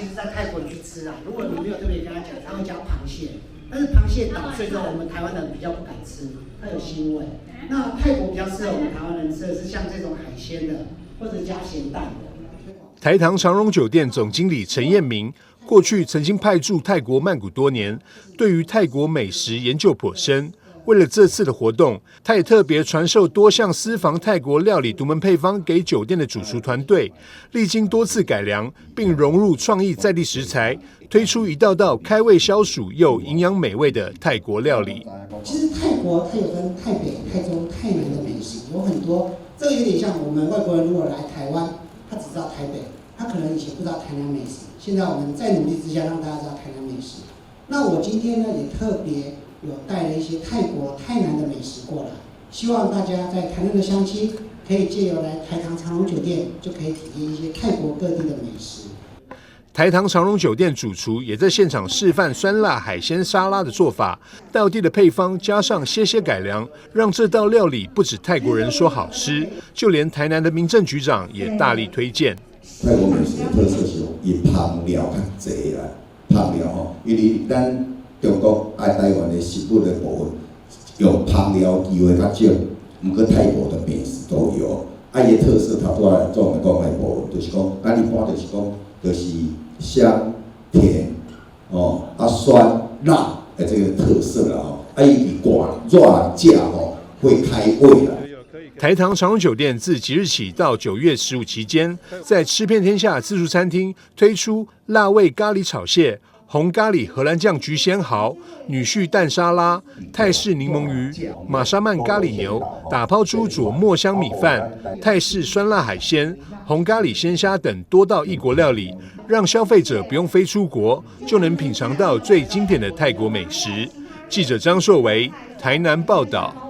其实在泰国去吃啊，如果你没有特别跟他讲，他会加螃蟹，但是螃蟹捣碎之后，我们台湾人比较不敢吃，它有腥味。那泰国比较适合我们台湾人吃的是像这种海鲜的，或者加咸蛋的。台糖长荣酒店总经理陈彦明，过去曾经派驻泰国曼谷多年，对于泰国美食研究颇深。为了这次的活动，他也特别传授多项私房泰国料理独门配方给酒店的主厨团队，历经多次改良，并融入创意在地食材，推出一道道开胃消暑又营养美味的泰国料理。其实泰国它有分泰北、泰中、泰南的美食，有很多。这个有点像我们外国人如果来台湾，他只知道台北，他可能以前不知道台南美食。现在我们在努力之下，让大家知道台南美食。那我今天呢，也特别有带了一些泰国、泰南的美食过来，希望大家在台南的乡亲可以借由来台糖长荣酒店，就可以体验一些泰国各地的美食。台糖长荣酒店主厨也在现场示范酸辣海鲜沙拉的做法，道地的配方加上些改良，让这道料理不止泰国人说好吃，就连台南的民政局长也大力推荐。泰国美食的特色是以香料较济啦，香料吼，因为咱中国爱台湾的食物的部分，用香料机会较少，不过泰国的美食都有。伊的特色头拄仔总来讲的部分，就是讲，一般就是讲，就是香、甜、酸、辣的这个特色啦吼。伊挂热价吼，会开胃啦。台糖长荣酒店自即日起到9月15期间，在吃遍天下自助餐厅推出辣味咖喱炒蟹、红咖喱荷兰酱焗鲜蚝、女婿蛋沙拉、泰式柠檬鱼、玛莎曼咖喱牛、打抛猪佐墨香米饭、泰式酸辣海鲜、红咖喱鲜虾等多道异国料理，让消费者不用飞出国，就能品尝到最经典的泰国美食。记者张硕维，台南报道。